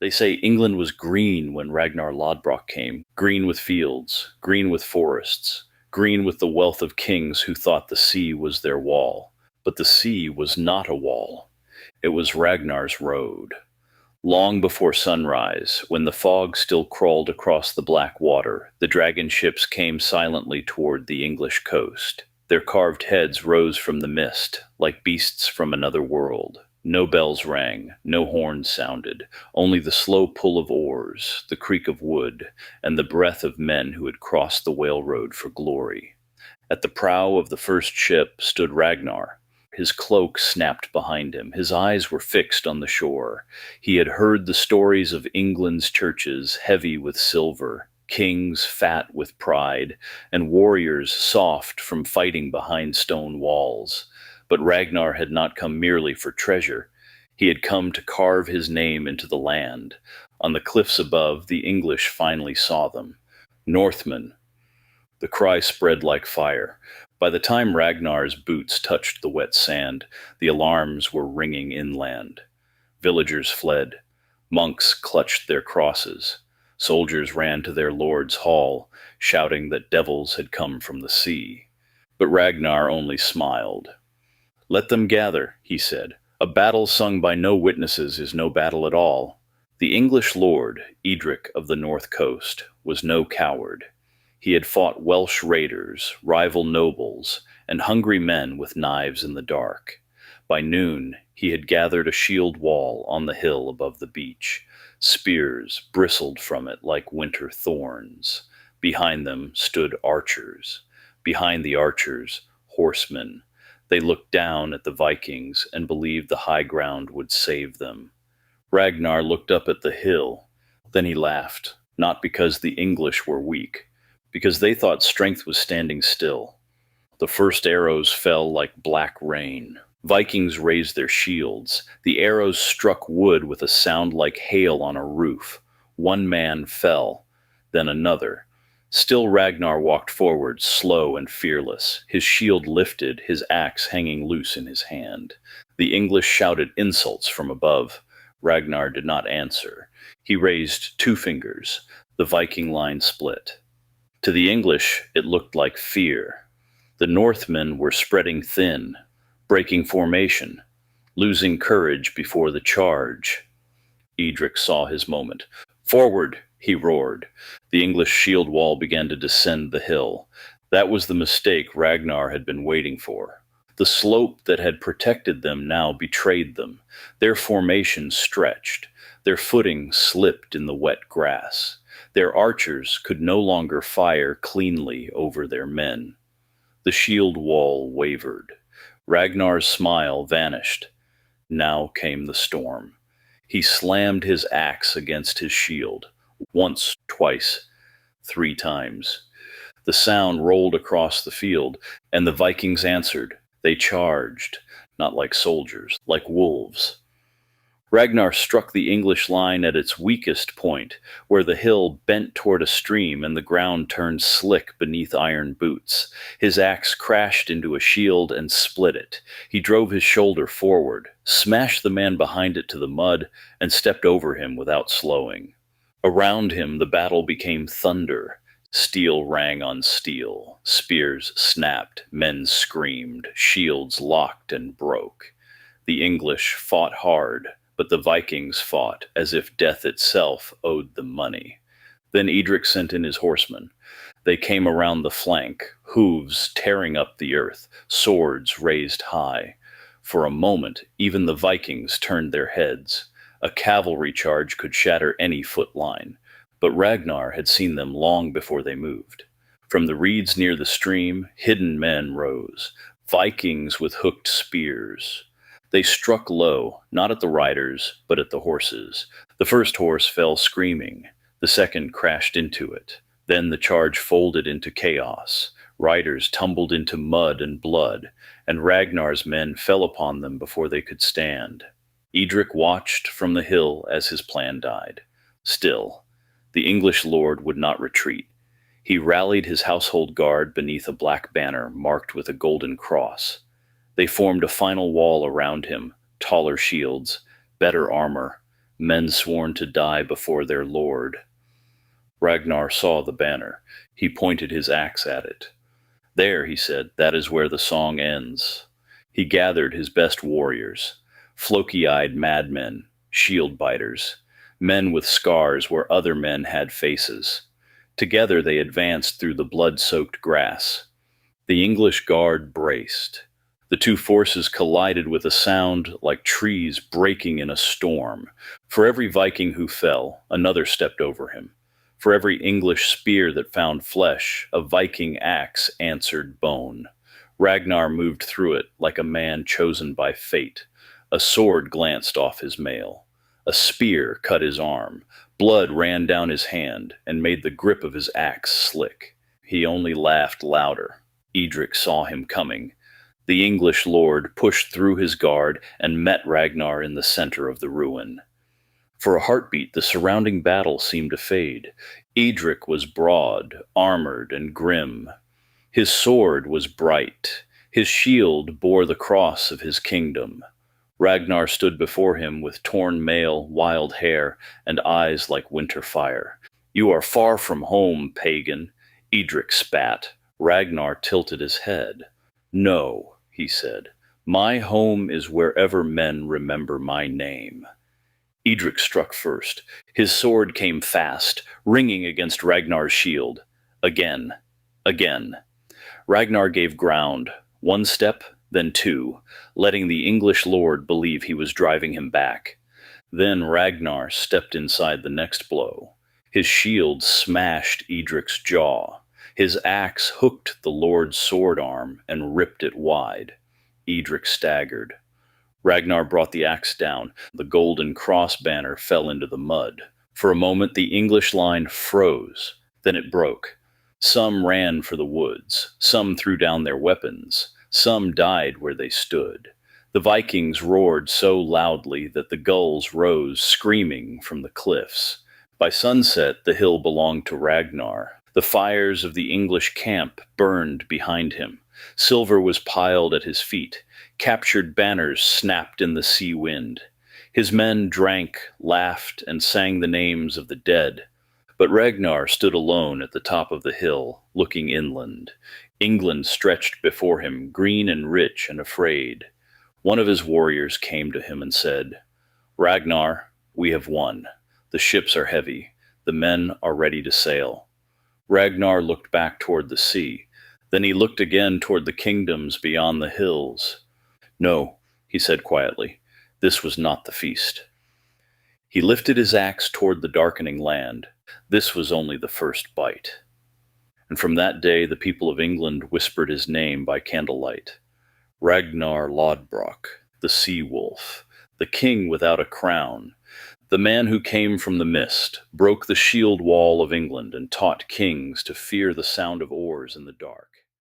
They say England was green when Ragnar Lodbrok came, green with fields, green with forests, green with the wealth of kings who thought the sea was their wall. But the sea was not a wall. It was Ragnar's road. Long before sunrise, when the fog still crawled across the black water, the dragon ships came silently toward the English coast. Their carved heads rose from the mist, like beasts from another world. No bells rang, no horns sounded, only the slow pull of oars, the creak of wood, and the breath of men who had crossed the whale road for glory. At the prow of the first ship stood Ragnar. His cloak snapped behind him. His eyes were fixed on the shore. He had heard the stories of England's churches heavy with silver, kings fat with pride, and warriors soft from fighting behind stone walls. But Ragnar had not come merely for treasure. He had come to carve his name into the land. On the cliffs above, the English finally saw them. Northmen. The cry spread like fire. By the time Ragnar's boots touched the wet sand, the alarms were ringing inland. Villagers fled. Monks clutched their crosses. Soldiers ran to their lord's hall, shouting that devils had come from the sea. But Ragnar only smiled. "Let them gather," he said. "A battle sung by no witnesses is no battle at all." The English lord, Edric of the north coast, was no coward. He had fought Welsh raiders, rival nobles, and hungry men with knives in the dark. By noon, he had gathered a shield wall on the hill above the beach. Spears bristled from it like winter thorns. Behind them stood archers. Behind the archers, horsemen. They looked down at the Vikings and believed the high ground would save them. Ragnar looked up at the hill. Then he laughed, not because the English were weak, because they thought strength was standing still. The first arrows fell like black rain. Vikings raised their shields. The arrows struck wood with a sound like hail on a roof. One man fell, then another. Still Ragnar walked forward, slow and fearless, his shield lifted, his axe hanging loose in his hand. The English shouted insults from above. Ragnar did not answer. He raised 2 fingers. The Viking line split. To the English, it looked like fear. The Northmen were spreading thin, breaking formation, losing courage before the charge. Edric saw his moment. "Forward!" he roared. The English shield wall began to descend the hill. That was the mistake Ragnar had been waiting for. The slope that had protected them now betrayed them. Their formation stretched. Their footing slipped in the wet grass. Their archers could no longer fire cleanly over their men. The shield wall wavered. Ragnar's smile vanished. Now came the storm. He slammed his axe against his shield. Once, twice, 3 times. The sound rolled across the field, and the Vikings answered. They charged, not like soldiers, like wolves. Ragnar struck the English line at its weakest point, where the hill bent toward a stream and the ground turned slick beneath iron boots. His axe crashed into a shield and split it. He drove his shoulder forward, smashed the man behind it to the mud, and stepped over him without slowing. Around him the battle became thunder. Steel rang on steel. Spears snapped. Men screamed. Shields locked and broke. The English fought hard, but the Vikings fought as if death itself owed them money. Then Edric sent in his horsemen. They came around the flank, hooves tearing up the earth, swords raised high. For a moment, even the Vikings turned their heads. A cavalry charge could shatter any foot line, but Ragnar had seen them long before they moved. From the reeds near the stream, hidden men rose, Vikings with hooked spears. They struck low, not at the riders, but at the horses. The first horse fell screaming. The second crashed into it. Then the charge folded into chaos. Riders tumbled into mud and blood, and Ragnar's men fell upon them before they could stand. Edric watched from the hill as his plan died. Still, the English lord would not retreat. He rallied his household guard beneath a black banner marked with a golden cross. They formed a final wall around him, taller shields, better armor, men sworn to die before their lord. Ragnar saw the banner. He pointed his axe at it. There, he said, that is where the song ends. He gathered his best warriors, floky-eyed madmen, shield-biters, men with scars where other men had faces. Together they advanced through the blood-soaked grass. The English guard braced. The two forces collided with a sound like trees breaking in a storm. For every Viking who fell, another stepped over him. For every English spear that found flesh, a Viking axe answered bone. Ragnar moved through it like a man chosen by fate. A sword glanced off his mail. A spear cut his arm. Blood ran down his hand and made the grip of his axe slick. He only laughed louder. Edric saw him coming. The English lord pushed through his guard and met Ragnar in the center of the ruin. For a heartbeat, the surrounding battle seemed to fade. Edric was broad, armored, and grim. His sword was bright. His shield bore the cross of his kingdom. Ragnar stood before him with torn mail, wild hair, and eyes like winter fire. "You are far from home, pagan," Edric spat. Ragnar tilted his head. "No," he said, "my home is wherever men remember my name." Edric struck first. His sword came fast, ringing against Ragnar's shield. Again. Again. Ragnar gave ground. One step, then two, letting the English lord believe he was driving him back. Then Ragnar stepped inside the next blow. His shield smashed Edric's jaw. His axe hooked the lord's sword arm and ripped it wide. Edric staggered. Ragnar brought the axe down. The golden cross banner fell into the mud. For a moment the English line froze. Then it broke. Some ran for the woods. Some threw down their weapons. Some died where they stood. The Vikings roared so loudly that the gulls rose screaming from the cliffs. By sunset the hill belonged to Ragnar. The fires of the English camp burned behind him. Silver was piled at his feet. Captured banners snapped in the sea wind. His men drank, laughed, and sang the names of the dead. But Ragnar stood alone at the top of the hill, looking inland. England stretched before him, green and rich and afraid. One of his warriors came to him and said, "Ragnar, we have won. The ships are heavy. The men are ready to sail." Ragnar looked back toward the sea. Then he looked again toward the kingdoms beyond the hills. "No," he said quietly, "this was not the feast." He lifted his axe toward the darkening land. This was only the first bite. And from that day the people of England whispered his name by candlelight. Ragnar Lodbrok, the sea wolf, the king without a crown, the man who came from the mist, broke the shield wall of England and taught kings to fear the sound of oars in the dark.